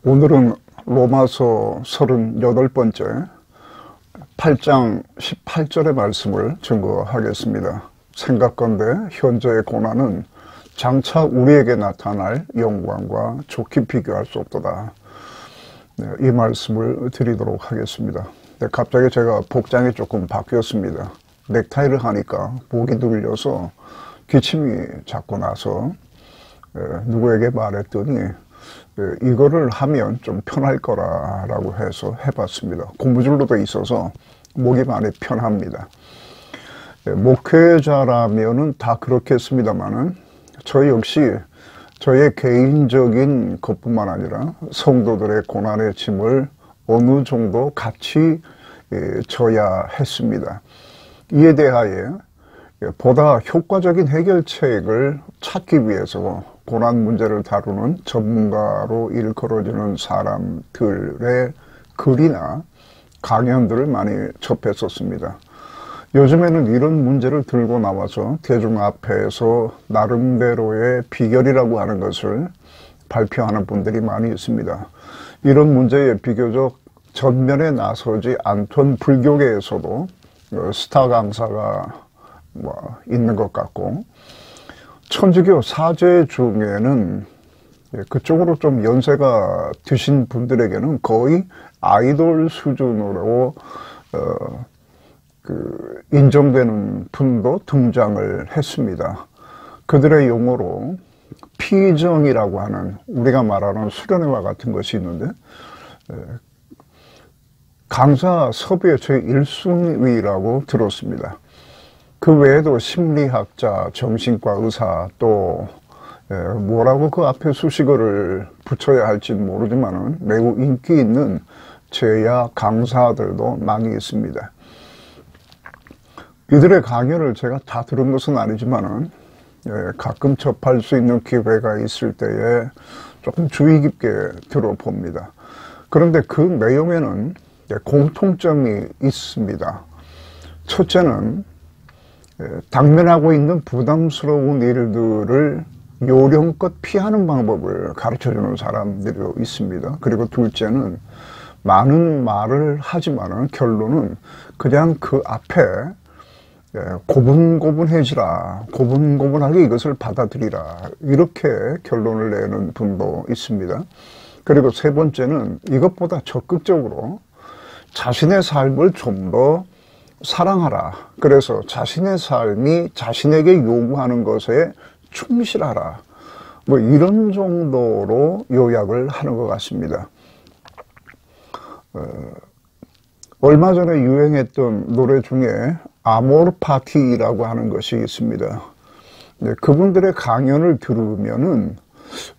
오늘은 로마서 38번째 8장 18절의 말씀을 증거하겠습니다. 생각건대 현재의 고난은 장차 우리에게 나타날 영광과 좋게 비교할 수 없도다. 이 말씀을 드리도록 하겠습니다. 갑자기 제가 복장이 조금 바뀌었습니다. 넥타이를 하니까 목이 눌려서 기침이 자꾸 나서 누구에게 말했더니 이거를 하면 좀 편할 거라고 해서 해봤습니다. 고무줄로 돼 있어서 목이 많이 편합니다. 목회자라면은 다 그렇겠습니다만은 저 역시 저의 개인적인 것뿐만 아니라 성도들의 고난의 짐을 어느 정도 같이 져야 했습니다. 이에 대하여 보다 효과적인 해결책을 찾기 위해서 고난 문제를 다루는 전문가로 일컬어지는 사람들의 글이나 강연들을 많이 접했었습니다. 요즘에는 이런 문제를 들고 나와서 대중 앞에서 나름대로의 비결이라고 하는 것을 발표하는 분들이 많이 있습니다. 이런 문제에 비교적 전면에 나서지 않던 불교계에서도 스타 강사가 있는 것 같고, 천주교 사제 중에는 그쪽으로 좀 연세가 드신 분들에게는 거의 아이돌 수준으로 인정되는 분도 등장을 했습니다. 그들의 용어로 피정이라고 하는, 우리가 말하는 수련회와 같은 것이 있는데, 강사 섭외 제1순위라고 들었습니다. 그 외에도 심리학자, 정신과 의사, 또 뭐라고 그 앞에 수식어를 붙여야 할지는 모르지만 매우 인기 있는 제야 강사들도 많이 있습니다. 이들의 강연을 제가 다 들은 것은 아니지만 가끔 접할 수 있는 기회가 있을 때에 조금 주의 깊게 들어봅니다. 그런데 그 내용에는 공통점이 있습니다. 첫째는 당면하고 있는 부담스러운 일들을 요령껏 피하는 방법을 가르쳐주는 사람들이 있습니다. 그리고 둘째는 많은 말을 하지만 결론은 그냥 그 앞에 고분고분해지라, 고분고분하게 이것을 받아들이라, 이렇게 결론을 내는 분도 있습니다. 그리고 세 번째는 이것보다 적극적으로 자신의 삶을 좀 더 사랑하라. 그래서 자신의 삶이 자신에게 요구하는 것에 충실하라. 이런 정도로 요약을 하는 것 같습니다. 얼마 전에 유행했던 노래 중에 아모르 파티라고 하는 것이 있습니다. 그분들의 강연을 들으면은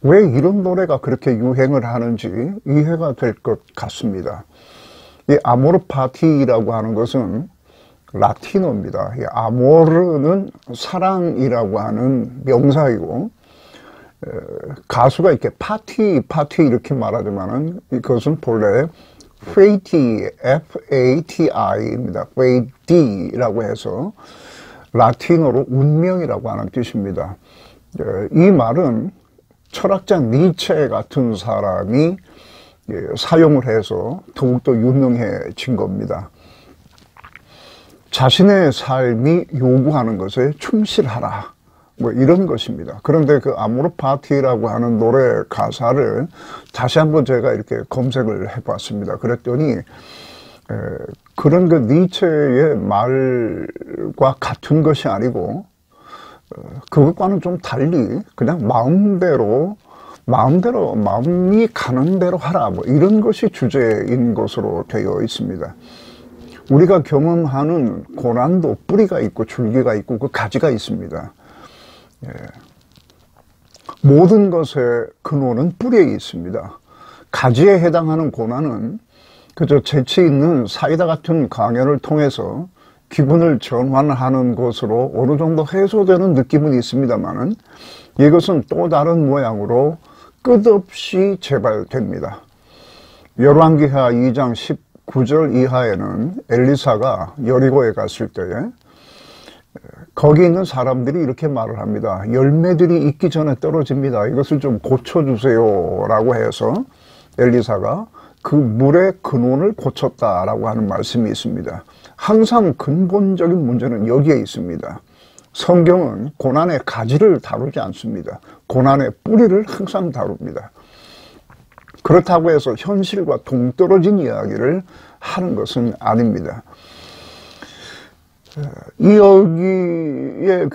왜 이런 노래가 그렇게 유행을 하는지 이해가 될 것 같습니다. 이 아모르 파티라고 하는 것은 라틴어입니다. 아모르는 사랑이라고 하는 명사이고, 가수가 이렇게 파티 이렇게 말하지만은 이것은 본래 페이티, F-A-T-I입니다. 페이티라고 해서 라틴어로 운명이라고 하는 뜻입니다. 이 말은 철학자 니체 같은 사람이 사용을 해서 더욱더 유명해진 겁니다. 자신의 삶이 요구하는 것에 충실하라, 이런 것입니다. 그런데 그 아모르 파티라고 하는 노래 가사를 다시 한번 제가 이렇게 검색을 해봤습니다. 그랬더니 그런 그 니체의 말과 같은 것이 아니고 그것과는 좀 달리 그냥 마음이 가는 대로 하라, 이런 것이 주제인 것으로 되어 있습니다. 우리가 경험하는 고난도 뿌리가 있고 줄기가 있고 그 가지가 있습니다. 모든 것의 근원은 뿌리에 있습니다. 가지에 해당하는 고난은 그저 재치 있는 사이다 같은 강연을 통해서 기분을 전환하는 것으로 어느 정도 해소되는 느낌은 있습니다만은 이것은 또 다른 모양으로 끝없이 재발됩니다. 열왕기하 2장 19절 이하에는 엘리사가 여리고에 갔을 때에 거기 있는 사람들이 이렇게 말을 합니다. 열매들이 익기 전에 떨어집니다. 이것을 좀 고쳐주세요 라고 해서 엘리사가 그 물의 근원을 고쳤다라고 하는 말씀이 있습니다. 항상 근본적인 문제는 여기에 있습니다. 성경은 고난의 가지를 다루지 않습니다. 고난의 뿌리를 항상 다룹니다. 그렇다고 해서 현실과 동떨어진 이야기를 하는 것은 아닙니다. 여기에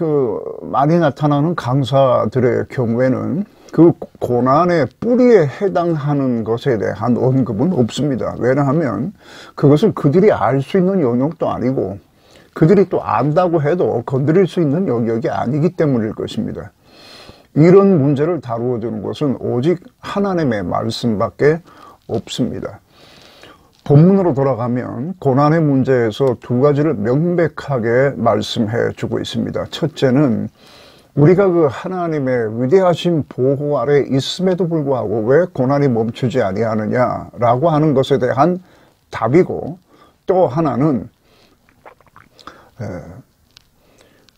많이 나타나는 강사들의 경우에는 그 고난의 뿌리에 해당하는 것에 대한 언급은 없습니다. 왜냐하면 그것을 그들이 알 수 있는 영역도 아니고 그들이 또 안다고 해도 건드릴 수 있는 영역이 아니기 때문일 것입니다. 이런 문제를 다루어 주는 것은 오직 하나님의 말씀밖에 없습니다. 본문으로 돌아가면 고난의 문제에서 두 가지를 명백하게 말씀해 주고 있습니다. 첫째는 우리가 그 하나님의 위대하신 보호 아래 있음에도 불구하고 왜 고난이 멈추지 아니하느냐라고 하는 것에 대한 답이고, 또 하나는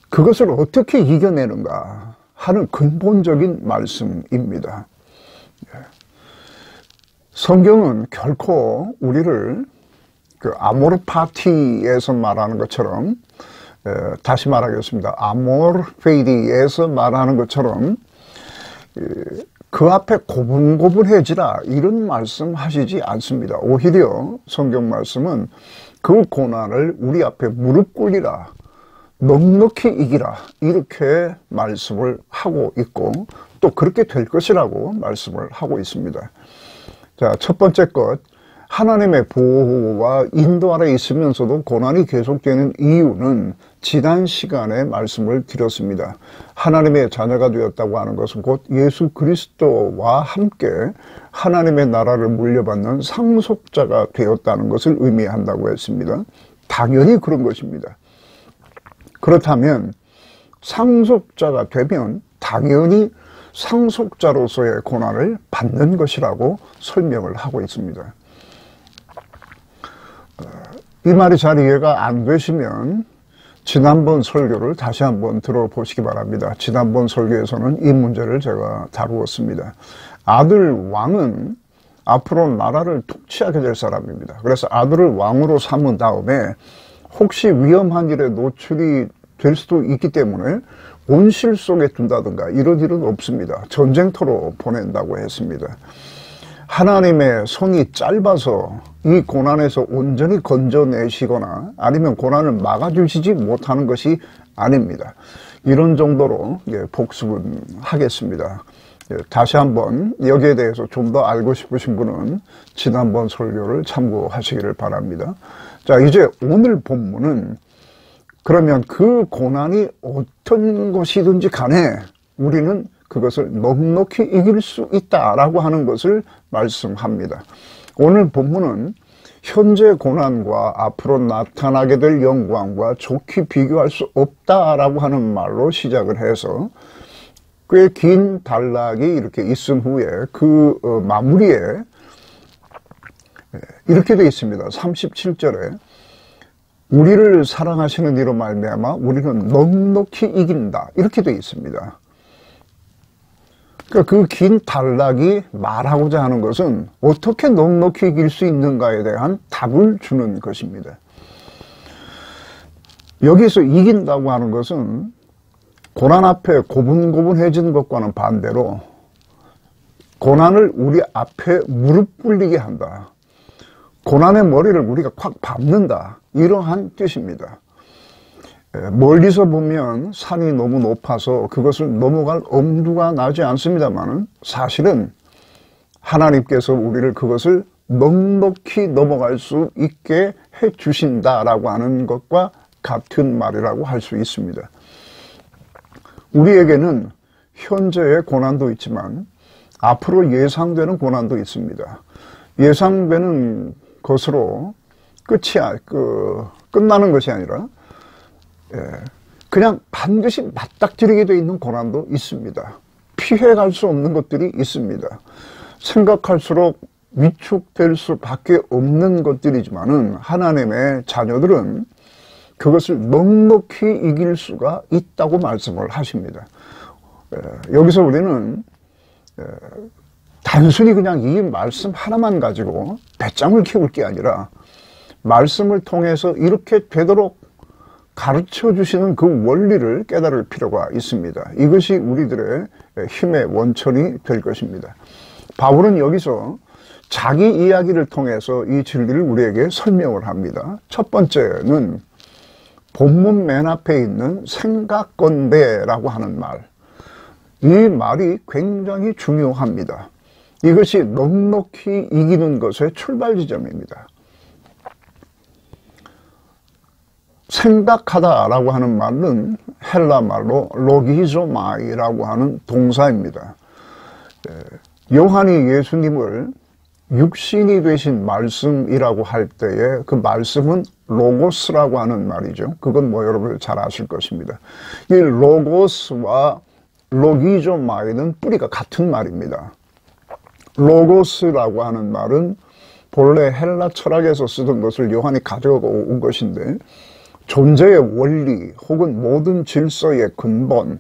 그것을 어떻게 이겨내는가 하는 근본적인 말씀입니다. 성경은 결코 우리를 그 아모르 파티에서 말하는 것처럼, 다시 말하겠습니다. 아모르 페이디에서 말하는 것처럼 그 앞에 고분고분해지라 이런 말씀 하시지 않습니다. 오히려 성경 말씀은 그 고난을 우리 앞에 무릎 꿇리라, 넉넉히 이기라 이렇게 말씀을 하고 있고, 또 그렇게 될 것이라고 말씀을 하고 있습니다. 자, 첫 번째 것, 하나님의 보호와 인도 아래 있으면서도 고난이 계속되는 이유는 지난 시간에 말씀을 드렸습니다. 하나님의 자녀가 되었다고 하는 것은 곧 예수 그리스도와 함께 하나님의 나라를 물려받는 상속자가 되었다는 것을 의미한다고 했습니다. 당연히 그런 것입니다. 그렇다면 상속자가 되면 당연히 상속자로서의 고난을 받는 것이라고 설명을 하고 있습니다. 이 말이 잘 이해가 안 되시면 지난번 설교를 다시 한번 들어보시기 바랍니다. 지난번 설교에서는 이 문제를 제가 다루었습니다. 아들 왕은 앞으로 나라를 통치하게 될 사람입니다. 그래서 아들을 왕으로 삼은 다음에 혹시 위험한 일에 노출이 될 수도 있기 때문에 온실 속에 둔다든가 이런 일은 없습니다. 전쟁터로 보낸다고 했습니다. 하나님의 손이 짧아서 이 고난에서 온전히 건져내시거나 아니면 고난을 막아주시지 못하는 것이 아닙니다. 이런 정도로 복습은 하겠습니다. 다시 한번 여기에 대해서 좀 더 알고 싶으신 분은 지난번 설교를 참고하시기를 바랍니다. 자, 이제 오늘 본문은 그러면 그 고난이 어떤 것이든지 간에 우리는 그것을 넉넉히 이길 수 있다라고 하는 것을 말씀합니다. 오늘 본문은 현재 고난과 앞으로 나타나게 될 영광과 좋게 비교할 수 없다라고 하는 말로 시작을 해서 꽤 긴 단락이 이렇게 있은 후에 그 마무리에 이렇게 되어 있습니다. 37절에 우리를 사랑하시는 이로 말미암아 우리는 넉넉히 이긴다 이렇게 되어 있습니다. 그러니까 그 긴 단락이 말하고자 하는 것은 어떻게 넉넉히 이길 수 있는가에 대한 답을 주는 것입니다. 여기서 이긴다고 하는 것은 고난 앞에 고분고분해진 것과는 반대로 고난을 우리 앞에 무릎 꿇리게 한다. 고난의 머리를 우리가 콱 밟는다. 이러한 뜻입니다. 멀리서 보면 산이 너무 높아서 그것을 넘어갈 엄두가 나지 않습니다만 사실은 하나님께서 우리를 그것을 넉넉히 넘어갈 수 있게 해 주신다라고 하는 것과 같은 말이라고 할 수 있습니다. 우리에게는 현재의 고난도 있지만 앞으로 예상되는 고난도 있습니다. 예상되는 것으로 끝나는 것이 아니라 그냥 반드시 맞닥뜨리게 되어 있는 고난도 있습니다. 피해갈 수 없는 것들이 있습니다. 생각할수록 위축될 수밖에 없는 것들이지만은 하나님의 자녀들은 그것을 넉넉히 이길 수가 있다고 말씀을 하십니다. 여기서 우리는 단순히 그냥 이 말씀 하나만 가지고 배짱을 키울 게 아니라 말씀을 통해서 이렇게 되도록 가르쳐 주시는 그 원리를 깨달을 필요가 있습니다. 이것이 우리들의 힘의 원천이 될 것입니다. 바울은 여기서 자기 이야기를 통해서 이 진리를 우리에게 설명을 합니다. 첫 번째는 본문 맨 앞에 있는 생각건대라고 하는 말. 이 말이 굉장히 중요합니다. 이것이 넉넉히 이기는 것의 출발 지점입니다. 생각하다라고 하는 말은 헬라 말로 로기조마이라고 하는 동사입니다. 요한이 예수님을 육신이 되신 말씀이라고 할 때에 그 말씀은 로고스라고 하는 말이죠. 그건 뭐 여러분 잘 아실 것입니다. 이 로고스와 로기조마이는 뿌리가 같은 말입니다. 로고스라고 하는 말은 본래 헬라 철학에서 쓰던 것을 요한이 가져오고 온 것인데 존재의 원리 혹은 모든 질서의 근본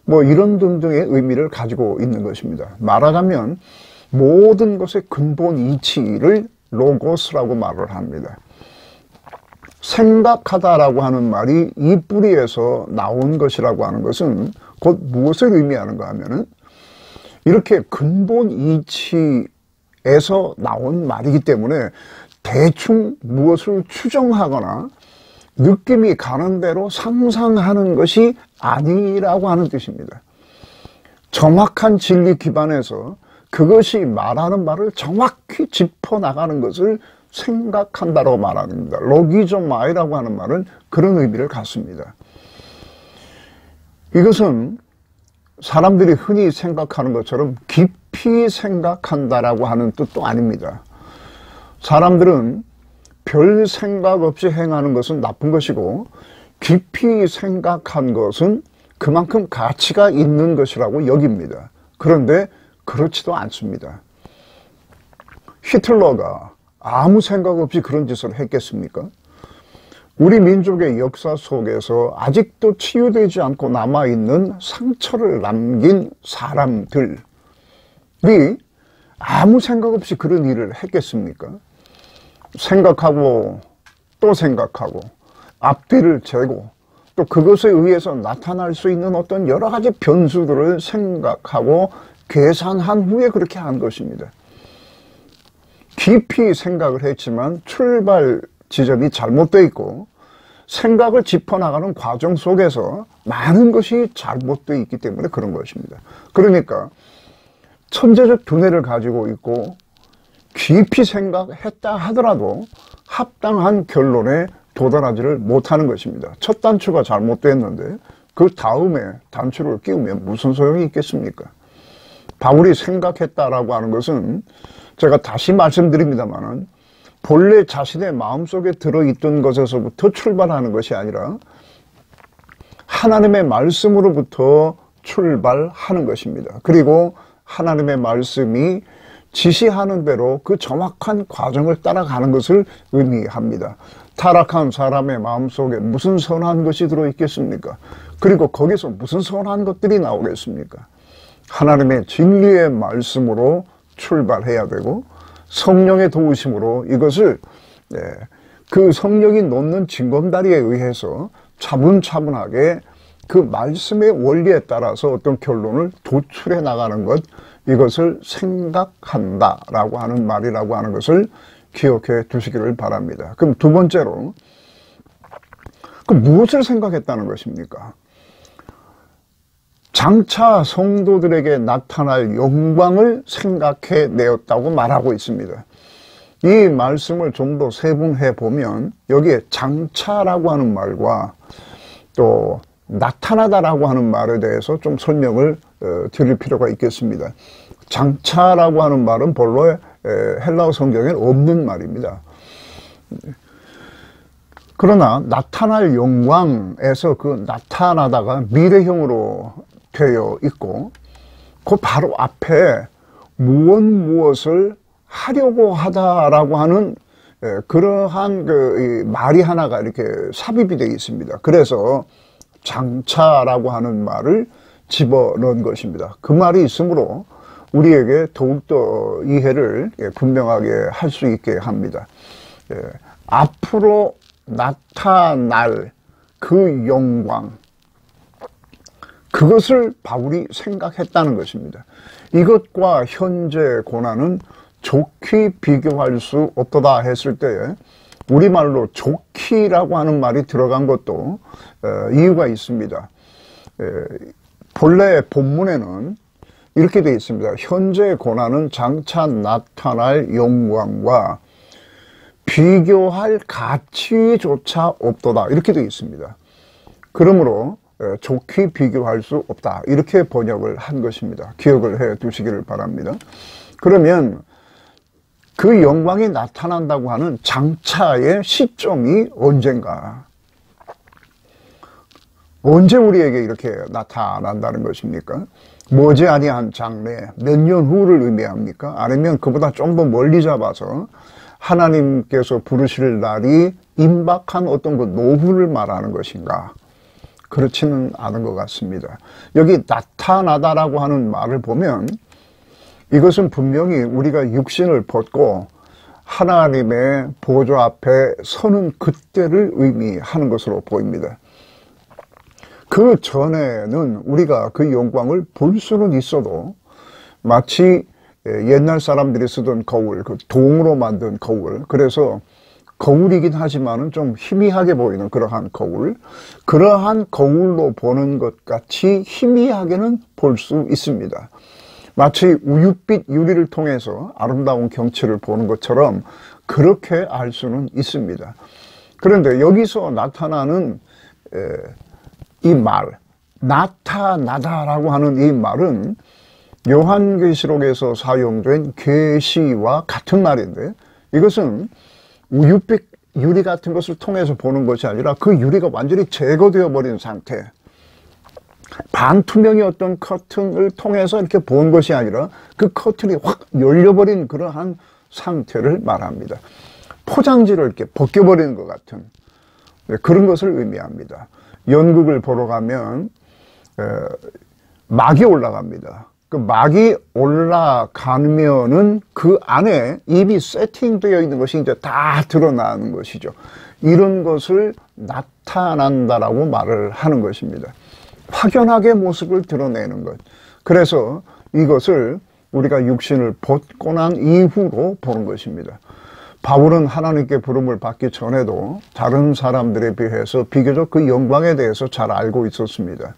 뭐 이런 등등의 의미를 가지고 있는 것입니다. 말하자면 모든 것의 근본 이치를 로고스라고 말을 합니다. 생각하다라고 하는 말이 이 뿌리에서 나온 것이라고 하는 것은 곧 무엇을 의미하는가 하면은 이렇게 근본 이치에서 나온 말이기 때문에 대충 무엇을 추정하거나 느낌이 가는 대로 상상하는 것이 아니라고 하는 뜻입니다. 정확한 진리 기반에서 그것이 말하는 말을 정확히 짚어나가는 것을 생각한다고 말하는 겁니다. 로기조마이라고 하는 말은 그런 의미를 갖습니다. 이것은 사람들이 흔히 생각하는 것처럼 깊이 생각한다라고 하는 뜻도 아닙니다. 사람들은 별 생각 없이 행하는 것은 나쁜 것이고 깊이 생각한 것은 그만큼 가치가 있는 것이라고 여깁니다. 그런데 그렇지도 않습니다. 히틀러가 아무 생각 없이 그런 짓을 했겠습니까? 우리 민족의 역사 속에서 아직도 치유되지 않고 남아있는 상처를 남긴 사람들이 아무 생각 없이 그런 일을 했겠습니까? 생각하고 또 생각하고 앞뒤를 재고 또 그것에 의해서 나타날 수 있는 어떤 여러 가지 변수들을 생각하고 계산한 후에 그렇게 한 것입니다. 깊이 생각을 했지만 출발 지점이 잘못되어 있고 생각을 짚어나가는 과정 속에서 많은 것이 잘못되어 있기 때문에 그런 것입니다. 그러니까 천재적 두뇌를 가지고 있고 깊이 생각했다 하더라도 합당한 결론에 도달하지를 못하는 것입니다. 첫 단추가 잘못됐는데 그 다음에 단추를 끼우면 무슨 소용이 있겠습니까? 바울이 생각했다라고 하는 것은 제가 다시 말씀드립니다만은 본래 자신의 마음속에 들어있던 것에서부터 출발하는 것이 아니라 하나님의 말씀으로부터 출발하는 것입니다. 그리고 하나님의 말씀이 지시하는 대로 그 정확한 과정을 따라가는 것을 의미합니다. 타락한 사람의 마음속에 무슨 선한 것이 들어있겠습니까? 그리고 거기서 무슨 선한 것들이 나오겠습니까? 하나님의 진리의 말씀으로 출발해야 되고 성령의 도우심으로 이것을 그 성령이 놓는 징검다리에 의해서 차분차분하게 그 말씀의 원리에 따라서 어떤 결론을 도출해 나가는 것, 이것을 생각한다라고 하는 말이라고 하는 것을 기억해 두시기를 바랍니다. 그럼 두 번째로, 무엇을 생각했다는 것입니까? 장차 성도들에게 나타날 영광을 생각해 내었다고 말하고 있습니다. 이 말씀을 좀 더 세분해 보면 여기에 장차라고 하는 말과 또 나타나다라고 하는 말에 대해서 좀 설명을 드릴 필요가 있겠습니다. 장차라고 하는 말은 본래 헬라어 성경에는 없는 말입니다. 그러나 나타날 영광에서 그 나타나다가 미래형으로 되어 있고 그 바로 앞에 무엇을 하려고 하다라고 하는 그러한 그 말이 하나가 이렇게 삽입이 되어 있습니다. 그래서 장차라고 하는 말을 집어넣은 것입니다. 그 말이 있으므로 우리에게 더욱더 이해를 분명하게 할 수 있게 합니다. 앞으로 나타날 그 영광, 그것을 바울이 생각했다는 것입니다. 이것과 현재 고난은 좋게 비교할 수 없도다 했을 때 우리말로 좋기라고 하는 말이 들어간 것도 이유가 있습니다. 본래 본문에는 이렇게 되어 있습니다. 현재 고난은 장차 나타날 영광과 비교할 가치조차 없도다 이렇게 되어 있습니다. 그러므로 좋게 비교할 수 없다 이렇게 번역을 한 것입니다. 기억을 해 두시기를 바랍니다. 그러면 그 영광이 나타난다고 하는 장차의 시점이 언젠가, 언제 우리에게 이렇게 나타난다는 것입니까? 머지않은 장래, 몇 년 후를 의미합니까? 아니면 그보다 좀 더 멀리 잡아서 하나님께서 부르실 날이 임박한 어떤 그 노후를 말하는 것인가? 그렇지는 않은 것 같습니다. 여기 나타나다라고 하는 말을 보면 이것은 분명히 우리가 육신을 벗고 하나님의 보좌 앞에 서는 그때를 의미하는 것으로 보입니다. 그 전에는 우리가 그 영광을 볼 수는 있어도 마치 옛날 사람들이 쓰던 거울, 그 동으로 만든 거울, 그래서 거울이긴 하지만은 좀 희미하게 보이는 그러한 거울, 그러한 거울로 보는 것 같이 희미하게는 볼 수 있습니다. 마치 우윳빛 유리를 통해서 아름다운 경치를 보는 것처럼 그렇게 알 수는 있습니다. 그런데 여기서 나타나는 이 말, 나타나다라고 하는 이 말은 요한계시록에서 사용된 계시와 같은 말인데, 이것은 우윳빛 유리 같은 것을 통해서 보는 것이 아니라 그 유리가 완전히 제거되어 버린 상태, 반투명의 어떤 커튼을 통해서 이렇게 본 것이 아니라 그 커튼이 확 열려버린 그러한 상태를 말합니다. 포장지를 이렇게 벗겨버리는 것 같은 그런 것을 의미합니다. 연극을 보러 가면 막이 올라갑니다. 그 막이 올라가면은 그 안에 이미 세팅되어 있는 것이 이제 다 드러나는 것이죠. 이런 것을 나타난다라고 말을 하는 것입니다. 확연하게 모습을 드러내는 것. 그래서 이것을 우리가 육신을 벗고 난 이후로 보는 것입니다. 바울은 하나님께 부름을 받기 전에도 다른 사람들에 비해서 비교적 그 영광에 대해서 잘 알고 있었습니다.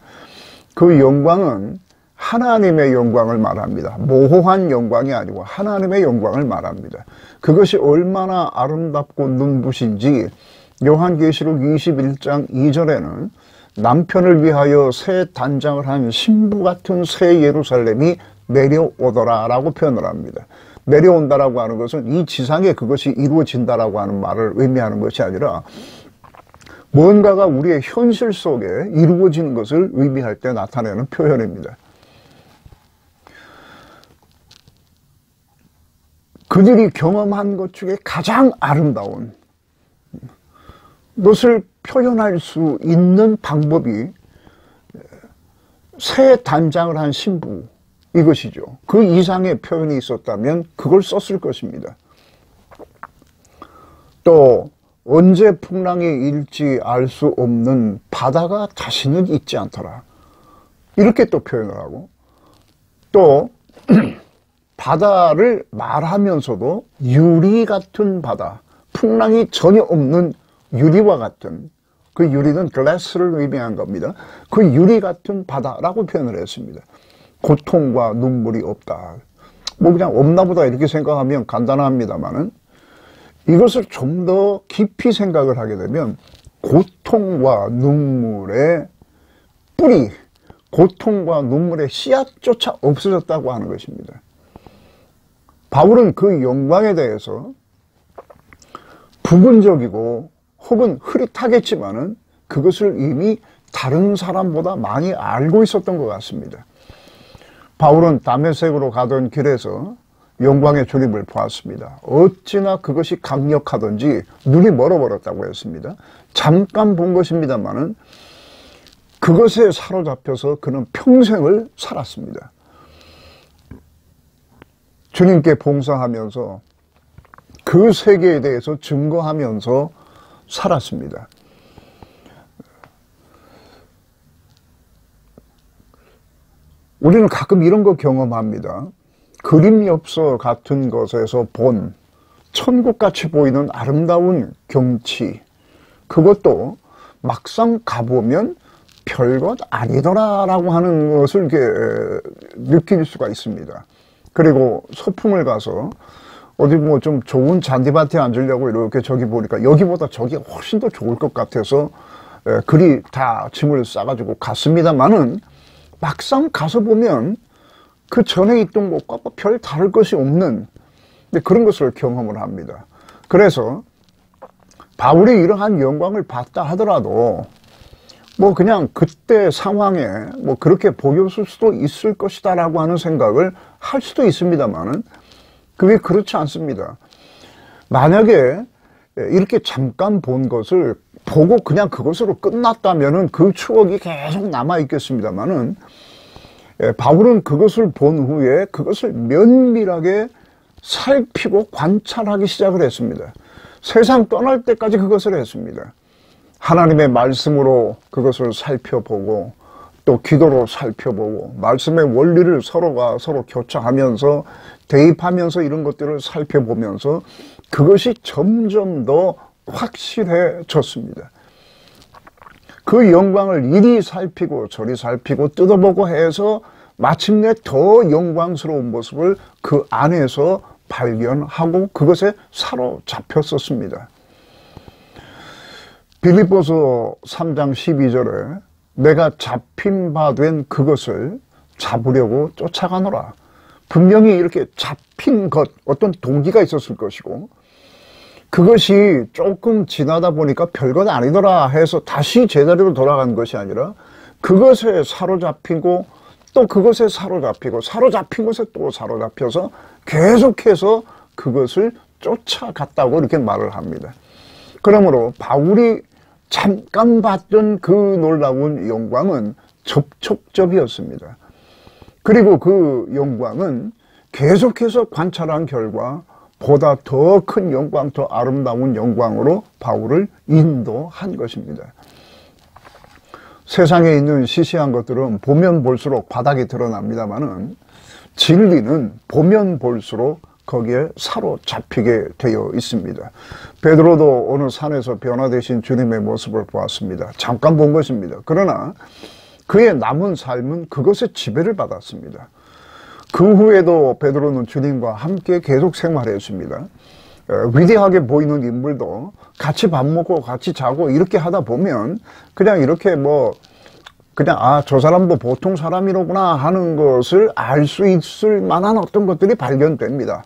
그 영광은 하나님의 영광을 말합니다. 모호한 영광이 아니고 하나님의 영광을 말합니다. 그것이 얼마나 아름답고 눈부신지 요한계시록 21장 2절에는 남편을 위하여 새 단장을 한 신부 같은 새 예루살렘이 내려오더라 라고 표현을 합니다. 내려온다라고 하는 것은 이 지상에 그것이 이루어진다라고 하는 말을 의미하는 것이 아니라 뭔가가 우리의 현실 속에 이루어지는 것을 의미할 때 나타내는 표현입니다. 그들이 경험한 것 중에 가장 아름다운 것을 표현할 수 있는 방법이 새 단장을 한 신부, 이것이죠. 그 이상의 표현이 있었다면 그걸 썼을 것입니다. 또 언제 풍랑이 일지 알 수 없는 바다가 다시는 있지 않더라, 이렇게 또 표현을 하고, 또 바다를 말하면서도 유리 같은 바다, 풍랑이 전혀 없는 유리와 같은, 그 유리는 glass를 의미한 겁니다. 그 유리 같은 바다라고 표현을 했습니다. 고통과 눈물이 없다. 뭐 그냥 없나 보다 이렇게 생각하면 간단합니다만은 이것을 좀 더 깊이 생각을 하게 되면 고통과 눈물의 뿌리, 고통과 눈물의 씨앗조차 없어졌다고 하는 것입니다. 바울은 그 영광에 대해서 부분적이고 혹은 흐릿하겠지만은 그것을 이미 다른 사람보다 많이 알고 있었던 것 같습니다. 바울은 다메섹으로 가던 길에서 영광의 주님을 보았습니다. 어찌나 그것이 강력하던지 눈이 멀어버렸다고 했습니다. 잠깐 본 것입니다만은 그것에 사로잡혀서 그는 평생을 살았습니다. 주님께 봉사하면서 그 세계에 대해서 증거하면서 살았습니다. 우리는 가끔 이런 거 경험합니다. 그림 엽서 같은 것에서 본 천국같이 보이는 아름다운 경치, 그것도 막상 가보면 별것 아니더라라고 하는 것을 이렇게 느낄 수가 있습니다. 그리고 소풍을 가서 어디 뭐 좀 좋은 잔디밭에 앉으려고 이렇게 저기 보니까 여기보다 저기가 훨씬 더 좋을 것 같아서 그리 다 짐을 싸가지고 갔습니다만은 막상 가서 보면 그 전에 있던 곳과 별 다를 것이 없는 그런 것을 경험을 합니다. 그래서 바울이 이러한 영광을 받다 하더라도 뭐 그냥 그때 상황에 뭐 그렇게 보였을 수도 있을 것이다 라고 하는 생각을 할 수도 있습니다만은 그게 그렇지 않습니다. 만약에 이렇게 잠깐 본 것을 보고 그냥 그것으로 끝났다면은 그 추억이 계속 남아 있겠습니다만은 바울은 그것을 본 후에 그것을 면밀하게 살피고 관찰하기 시작을 했습니다. 세상 떠날 때까지 그것을 했습니다. 하나님의 말씀으로 그것을 살펴보고 또 기도로 살펴보고 말씀의 원리를 서로가 서로 교차하면서 대입하면서 이런 것들을 살펴보면서 그것이 점점 더 확실해졌습니다. 그 영광을 이리 살피고 저리 살피고 뜯어보고 해서 마침내 더 영광스러운 모습을 그 안에서 발견하고 그것에 사로잡혔었습니다. 빌립보서 3장 12절에 내가 잡힌 바 된 그것을 잡으려고 쫓아가노라. 분명히 이렇게 잡힌 것, 어떤 동기가 있었을 것이고 그것이 조금 지나다 보니까 별것 아니더라 해서 다시 제자리로 돌아간 것이 아니라 그것에 사로잡히고 또 그것에 사로잡히고 사로잡힌 것에 또 사로잡혀서 계속해서 그것을 쫓아갔다고 이렇게 말을 합니다. 그러므로 바울이 잠깐 봤던 그 놀라운 영광은 접촉적이었습니다. 그리고 그 영광은 계속해서 관찰한 결과 보다 더 큰 영광, 더 아름다운 영광으로 바울을 인도한 것입니다. 세상에 있는 시시한 것들은 보면 볼수록 바닥이 드러납니다만은 진리는 보면 볼수록 거기에 사로잡히게 되어 있습니다. 베드로도 어느 산에서 변화되신 주님의 모습을 보았습니다. 잠깐 본 것입니다. 그러나 그의 남은 삶은 그것에 지배를 받았습니다. 그 후에도 베드로는 주님과 함께 계속 생활했습니다. 위대하게 보이는 인물도 같이 밥 먹고 같이 자고 이렇게 하다 보면 그냥 이렇게 그냥 저 사람도 보통 사람이로구나 하는 것을 알 수 있을 만한 어떤 것들이 발견됩니다.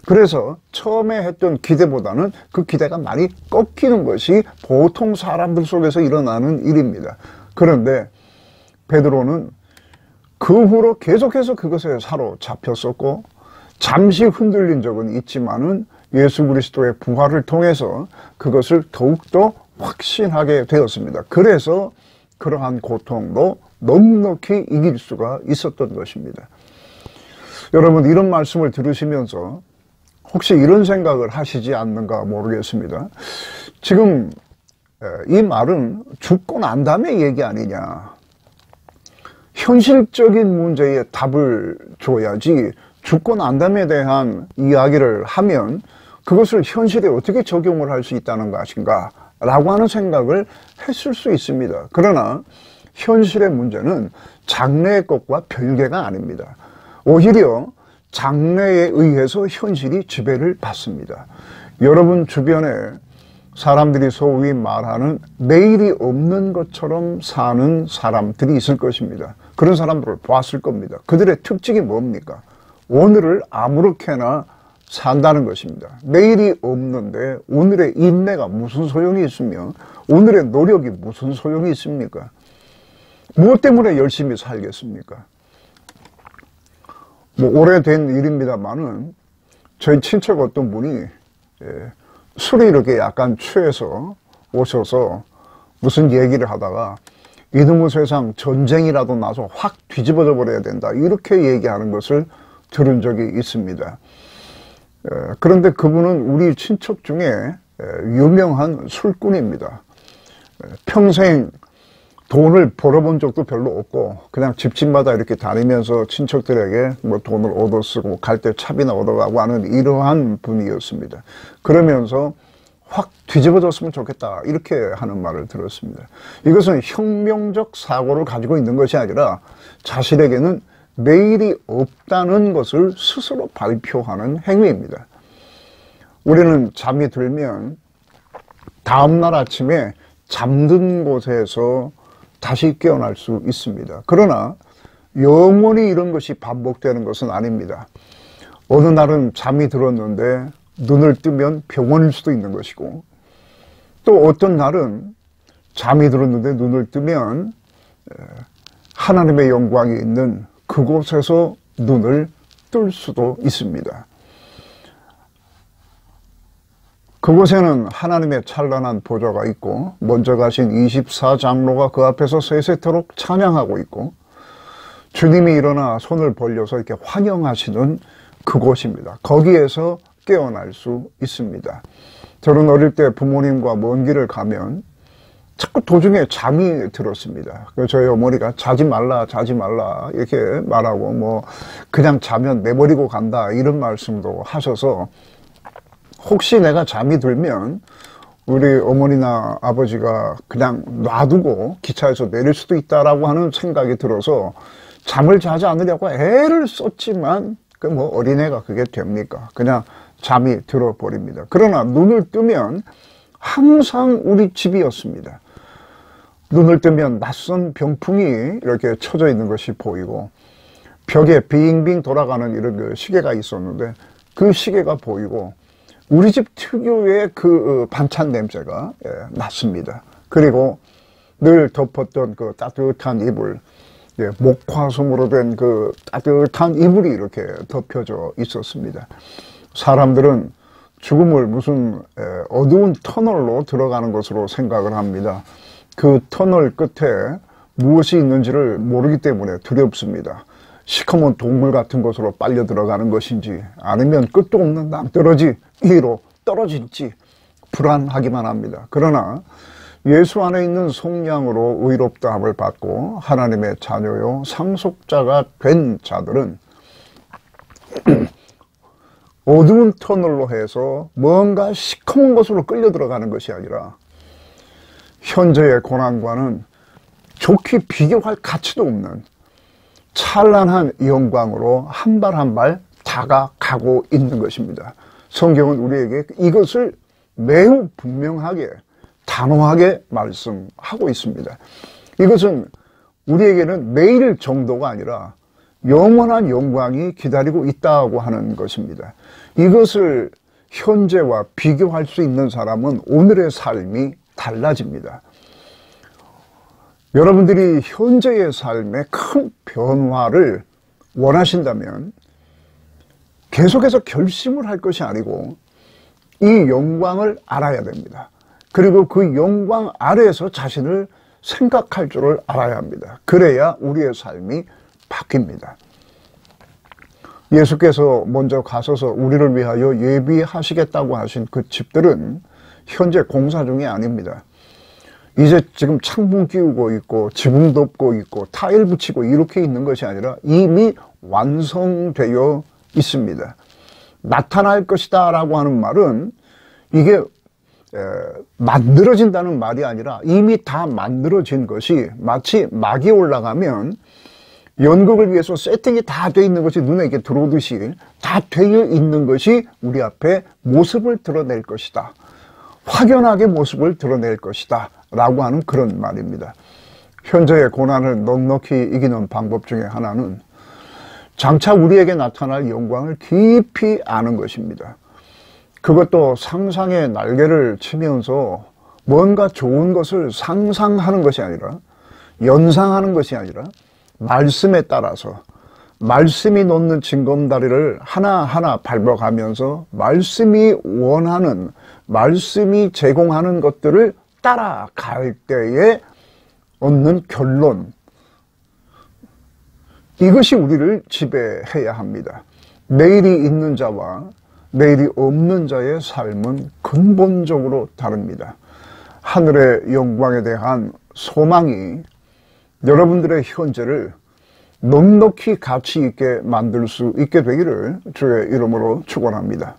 그래서 처음에 했던 기대보다는 그 기대가 많이 꺾이는 것이 보통 사람들 속에서 일어나는 일입니다. 그런데 베드로는 그 후로 계속해서 그것에 사로잡혔었고 잠시 흔들린 적은 있지만은 예수 그리스도의 부활을 통해서 그것을 더욱더 확신하게 되었습니다. 그래서 그러한 고통도 넉넉히 이길 수가 있었던 것입니다. 여러분 이런 말씀을 들으시면서 혹시 이런 생각을 하시지 않는가 모르겠습니다. 지금 이 말은 죽고 난 다음에 얘기 아니냐. 현실적인 문제에 답을 줘야지 죽고 난 다음에 대한 이야기를 하면 그것을 현실에 어떻게 적용을 할 수 있다는 것인가 라고 하는 생각을 했을 수 있습니다. 그러나 현실의 문제는 장래의 것과 별개가 아닙니다. 오히려 장래에 의해서 현실이 지배를 받습니다. 여러분 주변에 사람들이 소위 말하는 내일이 없는 것처럼 사는 사람들이 있을 것입니다. 그런 사람들을 보았을 겁니다. 그들의 특징이 뭡니까? 오늘을 아무렇게나 산다는 것입니다. 내일이 없는데 오늘의 인내가 무슨 소용이 있으며 오늘의 노력이 무슨 소용이 있습니까? 무엇 때문에 열심히 살겠습니까? 오래된 일입니다만은 저희 친척 어떤 분이 술이 이렇게 약간 취해서 오셔서 무슨 얘기를 하다가 이놈의 세상 전쟁이라도 나서 확 뒤집어져 버려야 된다 이렇게 얘기하는 것을 들은 적이 있습니다. 그런데 그분은 우리 친척 중에 유명한 술꾼입니다. 평생 돈을 벌어본 적도 별로 없고 그냥 집집마다 이렇게 다니면서 친척들에게 뭐 돈을 얻어 쓰고 갈 때 차비나 얻어가고 하는 이러한 분이었습니다. 그러면서 확 뒤집어졌으면 좋겠다 이렇게 하는 말을 들었습니다. 이것은 혁명적 사고를 가지고 있는 것이 아니라 자신에게는 내일이 없다는 것을 스스로 발표하는 행위입니다. 우리는 잠이 들면 다음날 아침에 잠든 곳에서 다시 깨어날 수 있습니다. 그러나 영원히 이런 것이 반복되는 것은 아닙니다. 어느 날은 잠이 들었는데 눈을 뜨면 병원일 수도 있는 것이고, 또 어떤 날은 잠이 들었는데 눈을 뜨면 하나님의 영광이 있는 그곳에서 눈을 뜰 수도 있습니다. 그곳에는 하나님의 찬란한 보좌가 있고 먼저 가신 24장로가 그 앞에서 세세토록 찬양하고 있고 주님이 일어나 손을 벌려서 이렇게 환영하시는 그곳입니다. 거기에서 깨어날 수 있습니다. 저는 어릴 때 부모님과 먼 길을 가면 자꾸 도중에 잠이 들었습니다. 저희 어머니가 자지 말라 이렇게 말하고 뭐 그냥 자면 내버리고 간다 이런 말씀도 하셔서 혹시 내가 잠이 들면 우리 어머니나 아버지가 그냥 놔두고 기차에서 내릴 수도 있다라고 하는 생각이 들어서 잠을 자지 않으려고 애를 썼지만 그 뭐 어린애가 그게 됩니까? 그냥 잠이 들어버립니다. 그러나 눈을 뜨면 항상 우리 집이었습니다. 눈을 뜨면 낯선 병풍이 이렇게 쳐져 있는 것이 보이고 벽에 빙빙 돌아가는 이런 그 시계가 있었는데 그 시계가 보이고 우리 집 특유의 그 반찬 냄새가 났습니다. 그리고 늘 덮었던 그 따뜻한 이불, 목화솜으로 된 그 따뜻한 이불이 이렇게 덮여져 있었습니다. 사람들은 죽음을 무슨 어두운 터널로 들어가는 것으로 생각을 합니다. 그 터널 끝에 무엇이 있는지를 모르기 때문에 두렵습니다. 시커먼 동물 같은 곳으로 빨려 들어가는 것인지 아니면 끝도 없는 낭떠러지 위로 떨어질지 불안하기만 합니다. 그러나 예수 안에 있는 속량으로 의롭다함을 받고 하나님의 자녀요 상속자가 된 자들은 어두운 터널로 해서 뭔가 시커먼 곳으로 끌려 들어가는 것이 아니라 현재의 고난과는 좋게 비교할 가치도 없는 찬란한 영광으로 한 발 한 발 다가가고 있는 것입니다. 성경은 우리에게 이것을 매우 분명하게 단호하게 말씀하고 있습니다. 이것은 우리에게는 내일 정도가 아니라 영원한 영광이 기다리고 있다고 하는 것입니다. 이것을 현재와 비교할 수 있는 사람은 오늘의 삶이 달라집니다. 여러분들이 현재의 삶에 큰 변화를 원하신다면 계속해서 결심을 할 것이 아니고 이 영광을 알아야 됩니다. 그리고 그 영광 아래에서 자신을 생각할 줄을 알아야 합니다. 그래야 우리의 삶이 바뀝니다. 예수께서 먼저 가셔서 우리를 위하여 예비하시겠다고 하신 그 집들은 현재 공사 중이 아닙니다. 이제 지금 창문 끼우고 있고 지붕 덮고 있고 타일 붙이고 이렇게 있는 것이 아니라 이미 완성되어 있습니다. 나타날 것이다 라고 하는 말은 이게 만들어진다는 말이 아니라 이미 다 만들어진 것이 마치 막이 올라가면 연극을 위해서 세팅이 다 되어 있는 것이 눈에 이렇게 들어오듯이 다 되어 있는 것이 우리 앞에 모습을 드러낼 것이다. 확연하게 모습을 드러낼 것이다 라고 하는 그런 말입니다. 현재의 고난을 넉넉히 이기는 방법 중에 하나는 장차 우리에게 나타날 영광을 깊이 아는 것입니다. 그것도 상상의 날개를 치면서 뭔가 좋은 것을 상상하는 것이 아니라 연상하는 것이 아니라 말씀에 따라서 말씀이 놓는 징검다리를 하나하나 밟아가면서 말씀이 원하는 말씀이 제공하는 것들을 따라갈 때에 얻는 결론, 이것이 우리를 지배해야 합니다. 내일이 있는 자와 내일이 없는 자의 삶은 근본적으로 다릅니다. 하늘의 영광에 대한 소망이 여러분들의 현재를 넉넉히 가치 있게 만들 수 있게 되기를 주의 이름으로 축원합니다.